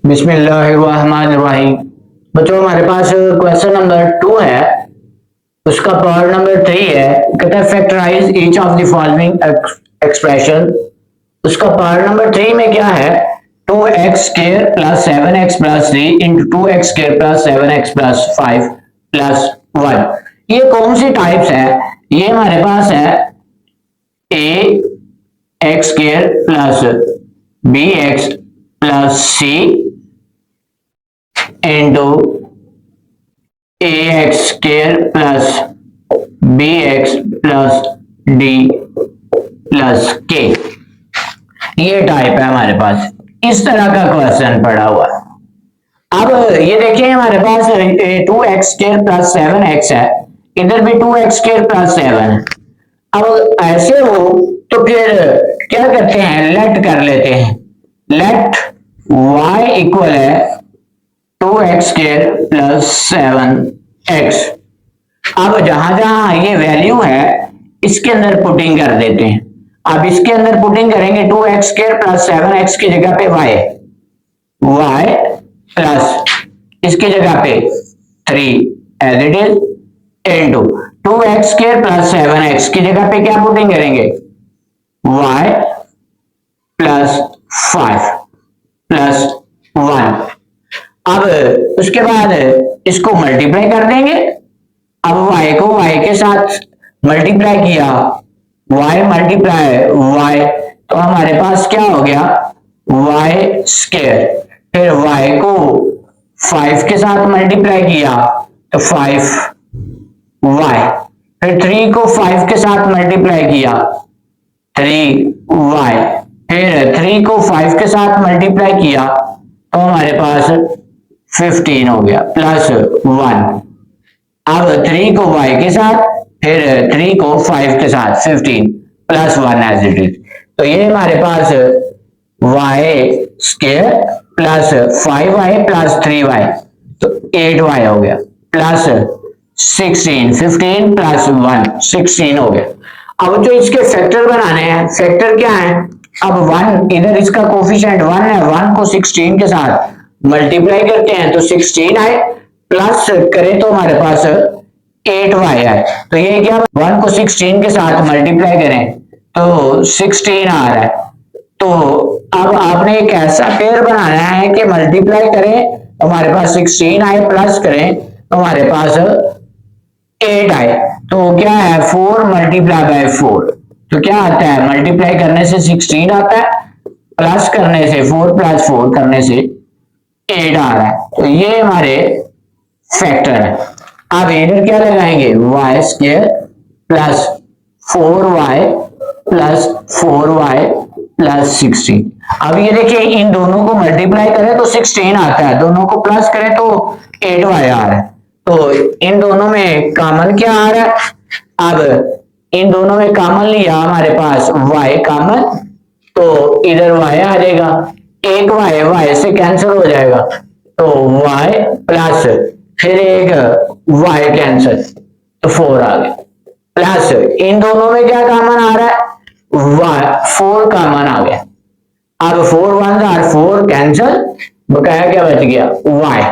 बिस्मिल्लाहिर्रहमानिर्रहीम। बच्चों, हमारे पास क्वेश्चन नंबर 2 है, उसका पार्ट नंबर 3 है। कहता है factorise each of the following expression. उसका पार्ट नंबर 3 में क्या है, 2x square plus 7x plus 3 into 2x square plus 7x plus 5 plus 1। ये कौन सी टाइप्स है? ये हमारे पास है a x square plus b x plus c into a x square plus b x plus d plus k. ये type है हमारे पास। इस तरह का क्वेश्चन पड़ा हुआ। अब ये देखिए, हमारे पास 2x स्क्वायर प्लस 7x है, इधर भी 2x स्क्वायर प्लस 7 है। अब ऐसे हो तो फिर क्या करते हैं, लेट कर लेते हैं। लेट y इक्वल है 2x स्क्वायर प्लस 7x। अब जहां जहां ये वैल्यू है इसके अंदर पुटिंग कर देते हैं। अब इसके अंदर पुटिंग करेंगे, 2x स्क्वायर प्लस 7x की जगह पे y प्लस इसकी जगह पे 3 as it is into 2x square plus 7x की जगह पे क्या पुटिंग करेंगे, y प्लस 5 प्लस 1। अब उसके बाद इसको मल्टीप्लाई कर देंगे। अब y को y के साथ मल्टीप्लाई किया, y मल्टीप्लाई y, तो हमारे पास क्या हो गया, y स्क्वायर। फिर y को 5 के साथ मल्टीप्लाई किया तो 5y। फिर 3 को 5 के साथ मल्टीप्लाई किया 3y। फिर 3 को 5 के साथ मल्टीप्लाई किया तो हमारे पास 15 हो गया प्लस 1। अब 3 को y के साथ, फिर 3 को 5 के साथ 15 प्लस 1 एज इट इज। तो ये हमारे पास y square plus 5y plus 3y, तो 8y हो गया प्लस 16, 15 प्लस 1 16 हो गया। अब जो इसके फैक्टर बनाने हैं, फैक्टर क्या है, अब 1 इधर इसका कोफिशिएंट 1 है, 1 को 16 के साथ मल्टीप्लाई करते हैं तो 16 आए, प्लस करें तो हमारे पास 8y है। तो ये क्या, 1 को 16 के साथ मल्टीप्लाई करें तो 16 आ रहा है। तो अब आपने एक ऐसा पेयर बनाना है कि मल्टीप्लाई करें तो हमारे पास 16 आए, प्लस करें तो हमारे पास 8 आए। तो क्या है, 4 मल्टीप्लाई बाय 4, तो क्या आता है, मल्टीप्लाई करने से 16 आता है, प्लस करने से 4 प्लस 4 करने से 8 आ रहा है। तो ये हमारे फैक्टर है। अब इधर क्या लगाएंगे, y square plus 4y plus 4y plus 16। अब ये देखिए, इन दोनों को मल्टीप्लाई करें तो 16 आता है, दोनों को प्लस करें तो 8y आ रहा है। तो इन दोनों में कॉमन क्या आ रहा है, अब इन दोनों में कॉमन लिया हमारे पास y कॉमन, तो इधर y आ जाएगा, एक y से कैंसिल हो जाएगा, तो y प्लस फिर एक y कैंसिल, तो 4 आ गया, प्लस इन दोनों में क्या कॉमन आ रहा है, y 4 कॉमन आ गया। अब 4 1 आर 4 कैंसिल, बकाया क्या बच गया, y।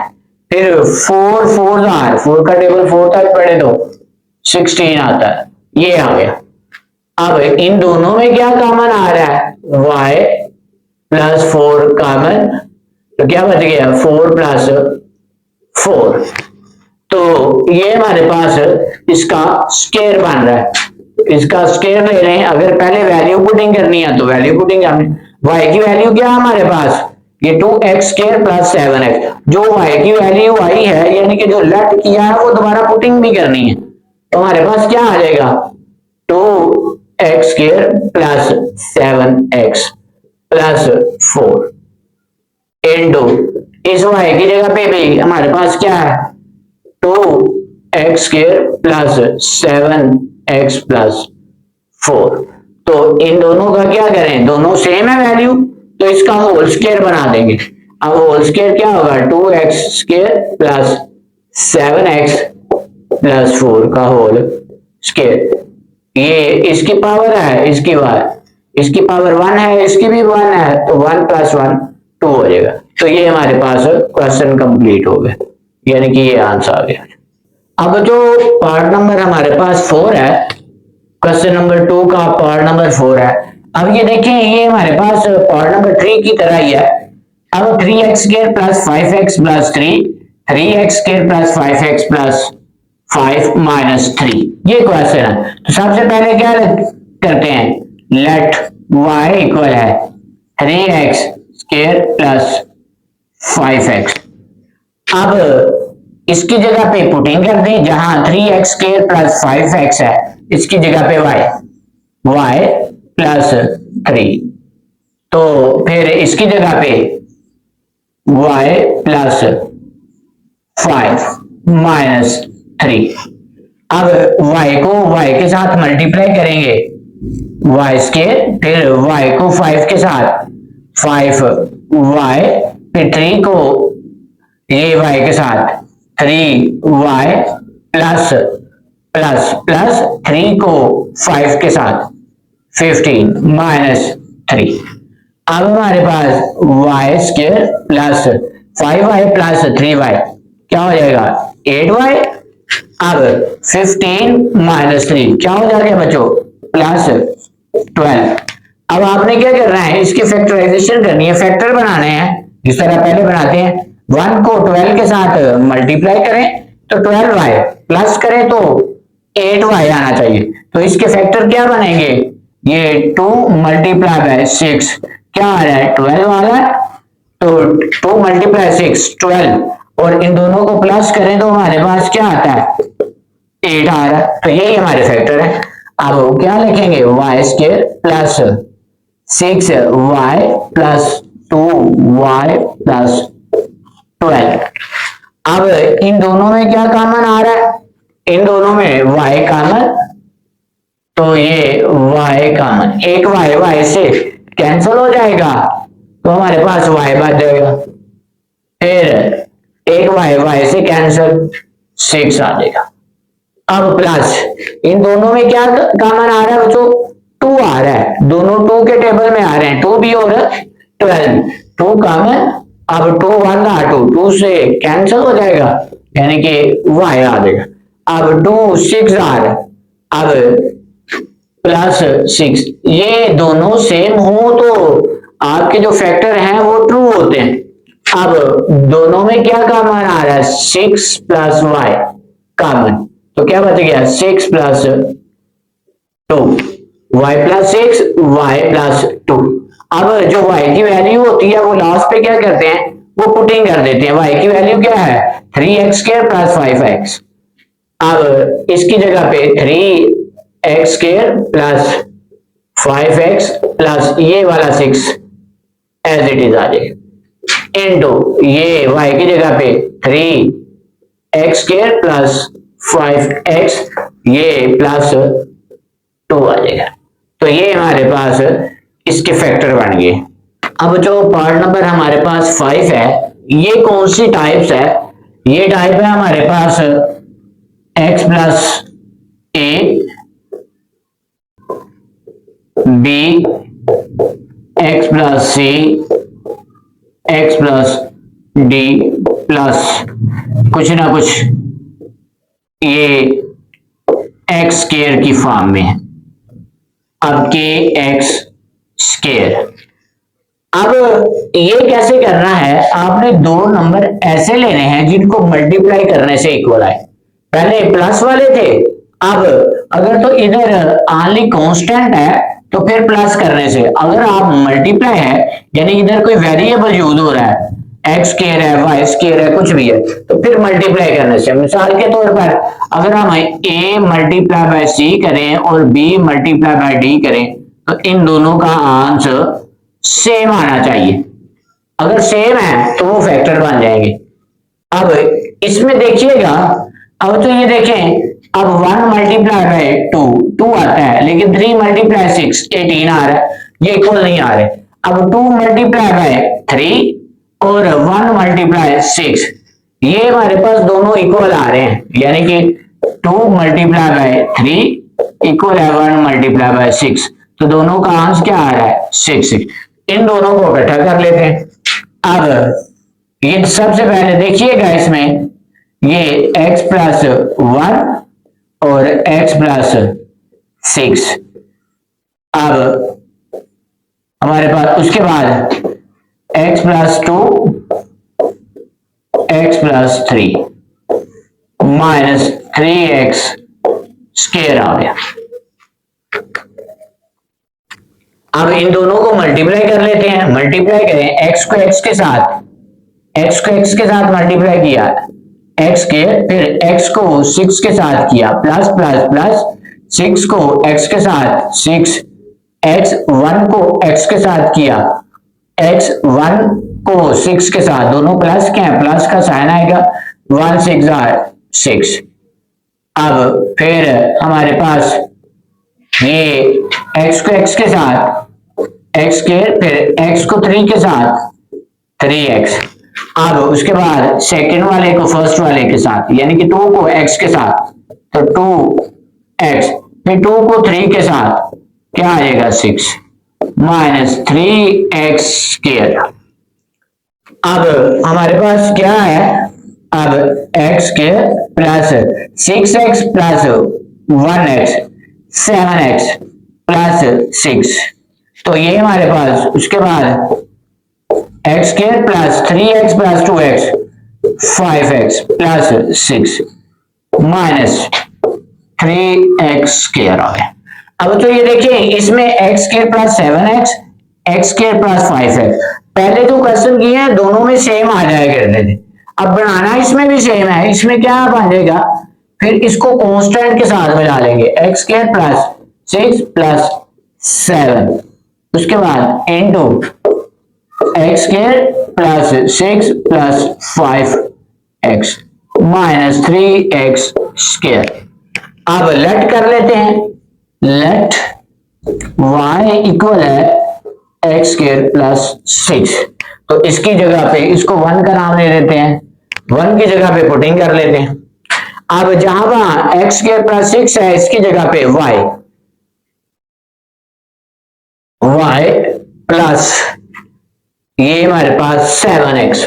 फिर 4 4 आर 4 का टेबल 4 तक पढ़े तो 16 आता है, ये आ गया। अब इन दोनों में क्या कॉमन आ रहा है, y प्लस 4 कॉमन, तो क्या बच गया, 4 प्लस 4। तो ये हमारे पास इसका स्क्वायर बन रहा है। इसका स्क्वायर ले रहे हैं, अगर पहले वैल्यू पुटिंग करनी है तो वैल्यू पुटिंग करनी, y की वैल्यू क्या है हमारे पास, ये 2x स्क्वायर प्लस 7x। जो y की वैल्यू आई है, यानी कि जो लेट किया है, वो दोबारा पुटिंग भी करनी है, तो हमारे पास क्या आ जाएगा, 2x square plus 7x plus 4 into इस y की जगह पे भी हमारे पास क्या है, 2x square plus 7x plus 4। तो इन दोनों का क्या करें, दोनों सेम है वैल्यू, तो इसका होल स्क्वायर बना देंगे। अब होल स्क्वायर क्या होगा, 2x square plus 7x plus 4 का होल स्क्वायर। ये इसकी पावर है, इसकी पावर 1 है, इसकी भी 1 है, तो 1 प्लस 1 2 हो जाएगा। तो ये हमारे पास क्वेश्चन कंप्लीट हो गया, यानी कि ये आंसर आ गया। अब जो पार्ट नंबर हमारे पास 4 है, क्वेश्चन नंबर 2 का पार्ट नंबर 4 है। अब ये देखें, ये हमारे पास पार्ट नंबर 3 की तरह ही है। अब 3x² plus 5x plus 3x² plus 5x plus 5 minus 3, ये क्वेश्चन है। तो सबसे पहले क्या करते हैं, लेट y इक्वल है 3x² प्लस 5x। अब इसकी जगह पे पुटिंग कर दी, जहां 3x² प्लस 5x है, इसकी जगह पे y प्लस 3, तो फिर इसकी जगह पे y प्लस 5 माइनस 3। अब y को y के साथ मल्टीप्लाई करेंगे, y², फिर y को 5 के साथ 5y, फिर 3 को ये y के साथ 3y प्लस प्लस प्लस 3 को 5 के साथ 15 माइनस 3। अब हमारे पास y² plus 5y plus 3y क्या हो जाएगा 8y। अब 15 माइनस 3 क्या हो जाएगा बच्चों, प्लस 12। अब आपने क्या करना है, इसकी फैक्टराइजेशन करनी है, फैक्टर बनाने हैं जिस तरह पहले बनाते हैं। 1 को 12 के साथ मल्टीप्लाई करें तो 12y, प्लस करें तो 8y आना चाहिए। तो इसके फैक्टर क्या बनेंगे, ये 2 मल्टीप्लाई बाय 6 क्या आ रहा है 12 आ रहा है, तो 2 मल्टीप्लाई 6 12, और इन दोनों को प्लस करें तो हमारे पास क्या आता है 8 आ रहा है। तो यही हमारे फैक्टर है। अब क्या लिखेंगे, y² plus 6y plus 2y plus 12। अब इन दोनों में क्या कॉमन आ रहा है, इन दोनों में y कॉमन, तो ये y कॉमन, एक y से कैंसिल हो जाएगा तो हमारे पास y बच जाएगा, फिर एक y से कैंसिल 6 आ जाएगा। अब प्लस इन दोनों में क्या कॉमन आ रहा है बच्चों, 2 आ रहा है, दोनों 2 के टेबल में आ रहे हैं, 2 भी और 12, 2 कॉमन। अब 2 1 का 2 से कैंसिल हो जाएगा, यानी कि y आ जाएगा। अब 2 6 आ रहा है, अब प्लस 6, ये दोनों सेम हो तो आपके जो फैक्टर हैं वो ट्रू होते हैं। अब दोनों में क्या कॉमन आ रहा है, 6 प्लस y कॉमन, तो क्या बच गया 6 plus 2, y plus 6 y plus 2। अब जो y की वैल्यू होती है वो लास्ट पे क्या करते हैं, वो पुटिंग कर देते हैं। y की वैल्यू क्या है 3x² प्लस 5x। अब इसकी जगह पे 3x² प्लस 5x प्लस ये वाला 6 एज इट इज आ जाएगा, इनटू ये y की जगह पे 3x² प्लस 5x, ये प्लस 2 आ जाएगा। तो ये हमारे पास इसके फैक्टर बन गए। अब जो पार्ट नंबर हमारे पास 5 है, ये कौन सी टाइप्स है, ये टाइप है हमारे पास x plus a, b, x plus c, x plus d plus कुछ ना कुछ ये x² की फॉर्म में है। अब kx², अब ये कैसे करना है, आपने दो नंबर ऐसे लेने हैं जिनको मल्टीप्लाई करने से इक्वल आए। पहले प्लस वाले थे, अब अगर तो इधर ओनली कांस्टेंट है तो फिर प्लस करने से, अगर आप मल्टीप्लाई है यानी इधर कोई वेरिएबल यूज हो रहा है, x² है, y² है, कुछ भी है, तो फिर मल्टीप्लाई करने से। मिसाल के तौर पर अगर हम a मल्टीप्लाई बाय c करें और b मल्टीप्लाई बाय d करें तो इन दोनों का आंसर सेम आना चाहिए। अगर सेम है तो वो फैक्टर बन जाएंगे। अब इसमें देखिएगा, अब तो ये देखें, अब 1 मल्टीप्लाई बाय 2 आता है, लेकिन 3 मल्टीप्लाई 6 18 आ रहा है, ये इक्वल नहीं आ रहे। अब 2 मल्टीप्लाई बाय 3 और 1 मल्टीप्लाई 6, ये हमारे पास दोनों इक्वल आ रहे हैं, यानी कि 2 मल्टीप्लाई बाय 3 इक्वल है 1 मल्टीप्लाई बाय 6, तो दोनों का आंसर क्या आ रहा है 6। इन दोनों को इकट्ठा कर लेते हैं। अब ये सबसे पहले देखिएगा इसमें ये x प्लस 1 और x प्लस 6। अब हमारे पास उसके बाद x plus 2 x plus 3 minus 3x square आ गया। अब इन दोनों को मल्टीप्लाई कर लेते हैं। मल्टीप्लाई करें x को x के साथ मल्टीप्लाई किया x के, फिर x को 6 के साथ किया, प्लस प्लस प्लस 6 को x के साथ 6, x1 को x के साथ किया, x1 को 6 के साथ, दोनों प्लस के हैं, प्लस का साइन आएगा, 1 6 6। अब फिर हमारे पास ये x को x के साथ x के, फिर x को 3 के साथ 3x। अब उसके बाद सेकंड वाले को फर्स्ट वाले के साथ, यानी कि 2 को x के साथ तो 2x, फिर 2 को 3 के साथ क्या आ जाएगा 6 माइनस 3x स्क्वायर। अब हमारे पास क्या है, अब x के plus 6x plus 1x 7x plus 6, तो ये हमारे पास उसके बाद x square plus 3x plus 2x 5x plus 6 minus 3x square आ गया। अब तो ये देखिए इसमें x square plus 7x x square plus 5x, पहले जो क्वेश्चन किए हैं दोनों में सेम आ जाया करते थे। अब बनाना इसमें भी सेम है, इसमें क्या बन जाएगा, फिर इसको कांस्टेंट के साथ मिला लेंगे, x स्क्वायर प्लस 6 प्लस 7, उसके बाद into x square plus 6 plus 5x minus 3x square. अब लेट कर लेते हैं, लेट y इक्वल है x स्क्वायर प्लस 6, तो इसकी जगह पे इसको 1 का नाम दे देते हैं, 1 की जगह पे पुटिंग कर लेते हैं। अब जहां पर x स्क्वायर प्लस 6 है इसकी जगह पे y प्लस ये हमारे पास 7x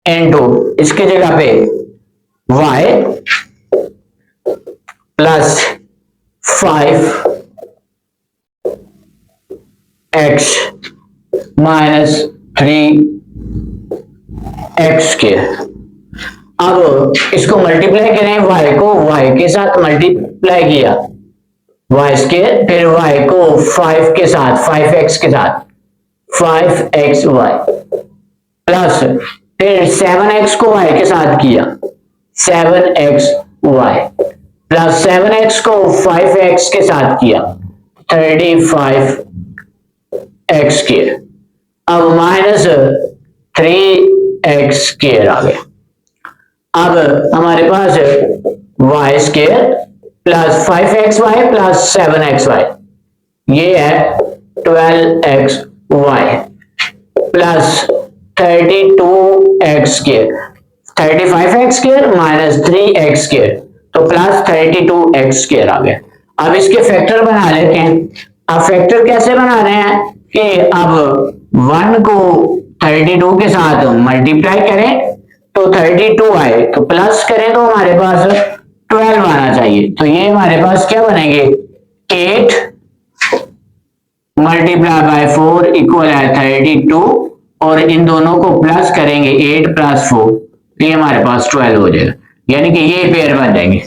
इनटू इसकी जगह पे y plus 5x minus 3x के। अब इसको मल्टीप्लाई करें, y को y के साथ मल्टीप्लाई किया y स्क्वायर, फिर y को 5 के साथ 5x के साथ 5xy प्लस फिर 7x को y के साथ किया 7xy प्लस 7x को 5x के साथ किया 35x स्क्वायर। अब माइनस 3x स्क्वायर आ गया। अब हमारे पास y square plus 5xy plus 7xy, ये है 12xy plus 32x square, 35x square minus 3x square, तो प्लस 32x स्क्वायर आ गया। अब इसके फैक्टर बना लेते हैं। अब फैक्टर कैसे बना रहे हैं कि अब 1 को 32 के साथ मल्टीप्लाई करें तो 32 आए, तो प्लस करें तो हमारे पास 12 आना चाहिए, तो ये हमारे पास क्या बनेंगे 8 मल्टीप्लाई बाय 4 इक्वल है 32, और इन दोनों को प्लस करेंगे 8 प्लस 4, ये हमारे पास 12 हो जाएगा, यानी कि ये पेयर बन जाएंगे।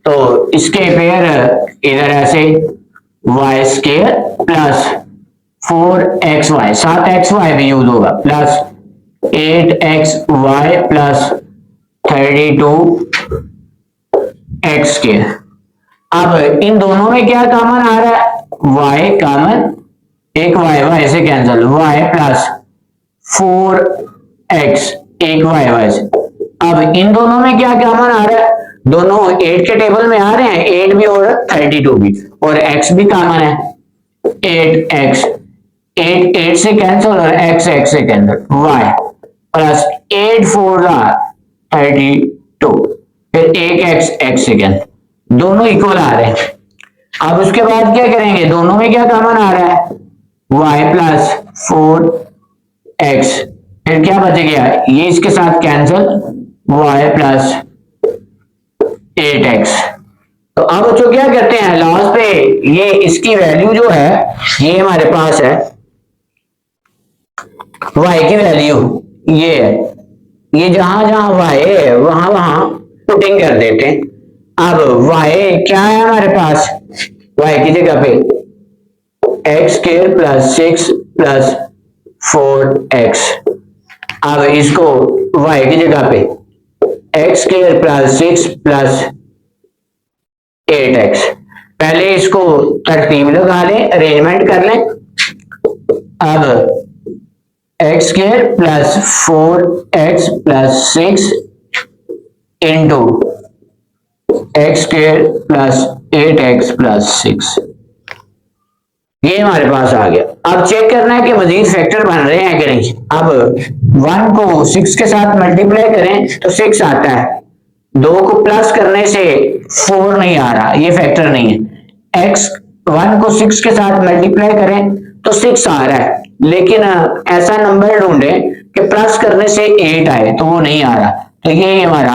तो इसके पेयर इधर ऐसे y square plus 4xy, 7xy भी यूज होगा, plus 8xy plus 32x square. अब इन दोनों में क्या कॉमन आ रहा है, y कॉमन, एक y से कैंसिल, y प्लस 4x एक y से। अब इन दोनों में क्या कॉमन आ रहा है, दोनों 8 के टेबल में आ रहे हैं, 8 भी और 32 भी, और x भी कॉमन है 8x, 8 से कैंसिल और x से कैंसिल, y प्लस 8 4 32, फिर एक x से कैंसिल, दोनों इक्वल आ रहे हैं। अब उसके बाद क्या करेंगे, दोनों में क्या कॉमन आ रहा है, y प्लस 4x फिर क्या बच गया, ये इसके साथ कैंसिल, y प्लस 8x। तो अब बच्चों क्या करते हैं, लास्ट पे ये इसकी वैल्यू जो है, ये हमारे पास है y की वैल्यू, ये है, ये जहां जहां y है वहां वहां पुटिंग कर देते हैं। अब y क्या है हमारे पास, y की जगह पे x square plus 6 plus 4x। अब इसको y की जगह पे x square plus 6 plus 8x। पहले इसको तरतीब लगा लें, अरेंजमेंट कर लें। अब x square plus 4x plus 6 into x square plus 8x plus 6, ये हमारे पास आ गया। अब चेक करना है कि मजीद फैक्टर बन रहे हैं कि नहीं। अब 1 को 6 के साथ मल्टीप्लाई करें तो 6 आता है, 2 को प्लस करने से 4 नहीं आ रहा, ये फैक्टर नहीं है। x 1 को 6 के साथ मल्टीप्लाई करें तो 6 आ रहा है, लेकिन ऐसा नंबर ढूंढें कि प्लस करने से 8 आए, तो वो नहीं आ रहा। तो ये हमारा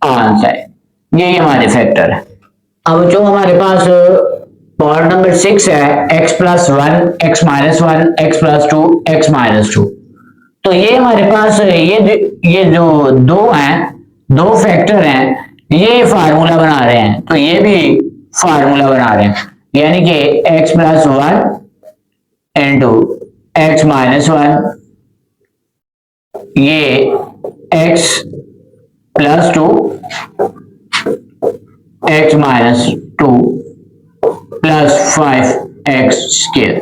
आंसर है, ये हमारे फैक्टर है। अब जो हमारे पास पॉइंट नंबर 6 है, x plus 1 x minus 1 x plus 2 x minus 2। तो ये हमारे पास ये जो दो हैं, दो फैक्टर हैं, ये फार्मूला बना रहे हैं, तो ये भी फार्मूला बना रहे हैं, यानी कि x plus 1 into x minus 1, ये x plus 2 x minus 2 plus 5x square.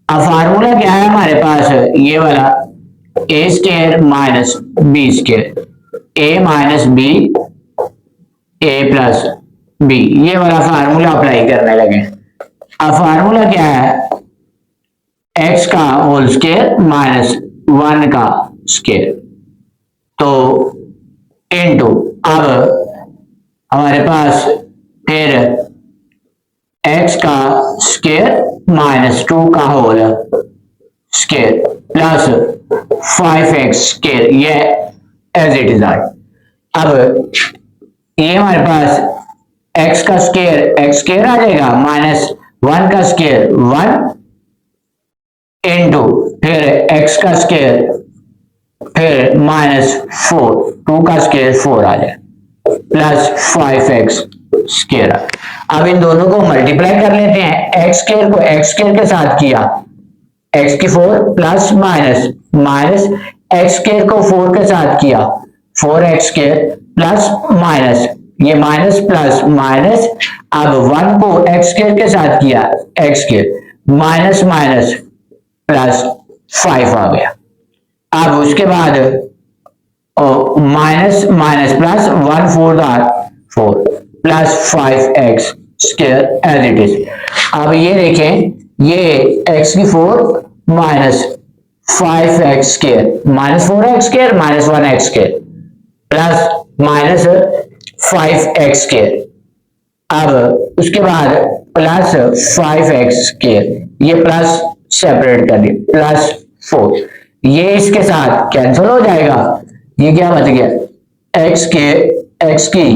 अब फार्मूला क्या है हमारे पास, ये वाला a square minus b square, a minus b a plus b, ये वाला फार्मूला अप्लाई करने लगे। अब फार्मूला क्या है, x का होल स्क्वायर माइनस 1 का स्क्वायर, तो इनटू, अब हमारे पास फिर x का स्क्वायर माइनस 2 का whole square plus 5x square, ये एज इट इज आर। अब ये हमारे पास x का स्क्वायर x स्क्वायर आ जाएगा, माइनस 1 का स्क्वायर 1 इंटू फिर x का स्क्वायर फिर माइनस 4, 2 का स्क्वायर 4 आ जाए प्लस 5x स्क्वायर। अब इन दोनों को मल्टीप्लाई कर लेते हैं, x स्क्वायर को x स्क्वायर के साथ किया, x की 4 plus minus minus x square को 4 के साथ किया, 4x स्क्वायर प्लस माइनस, ये माइनस प्लस माइनस, अब 1 को x स्क्वायर के साथ किया, x square minus minus plus 5 आ गया। अब उसके बाद minus minus plus 1 4 4 plus 5x square as it is. अब ये देखें, ये x की 4 minus 5x square minus 4x square minus 1x square plus minus 5x square, अब उसके बाद प्लस 5x स्क्वायर, ये प्लस सेपरेट कर दिया प्लस 4, ये इसके साथ कैंसिल हो जाएगा, ये क्या बच गया, x की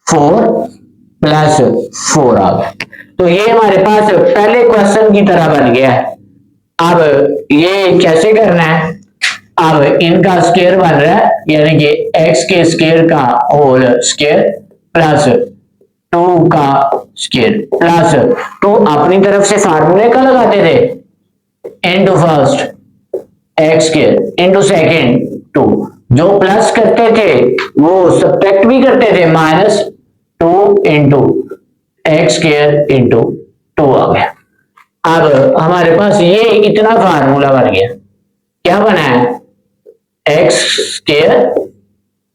4 प्लस 4 आ गया। तो ये हमारे पास पहले क्वेश्चन की तरह बन गया है। अब ये कैसे करना है, अब इनका स्क्वायर बन रहा है, यानी कि x के स्क्वायर का होल स्क्वायर प्लस 2 का स्क्वायर प्लस 2 अपनी तरफ से फार्मूले का लगाते थे, into first x square into second 2, जो प्लस करते थे वो सब्ट्रैक्ट भी करते थे, minus 2 into x square into 2 आ गया। अब हमारे पास ये इतना फार्मूला बन गया, क्या बना है, एक्स स्क्वायर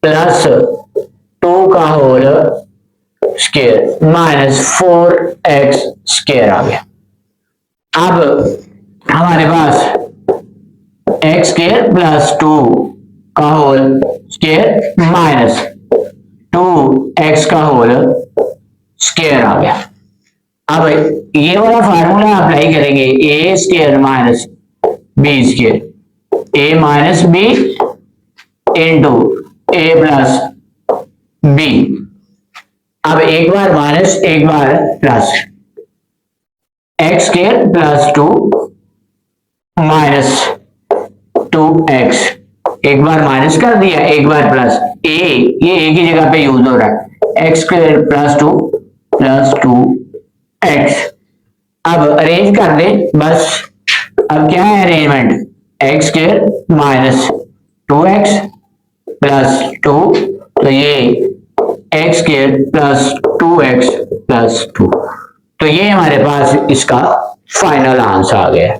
प्लस 2 का whole square minus 4x square आ गया। अब हमारे पास एक्स स्क्वायर प्लस 2 का होल स्क्वायर माइनस 2x का होल स्क्वायर आ गया। अब ये वाला फार्मूला अप्लाई करेंगे, a square minus b square a minus b into a plus b. अब एक बार माइनस एक बार plus, x square plus 2 minus 2x, एक बार माइनस कर दिया एक बार प्लस, ये एक ही जगह पे यूज हो रहा है, एक्स स्क्वायर प्लस 2 एक्स। अब अरेंज कर दे बस। अब क्या है arrangement, x square minus 2x plus 2, तो ये x square plus 2x plus 2, तो ये हमारे पास इसका फाइनल आंसर आ गया।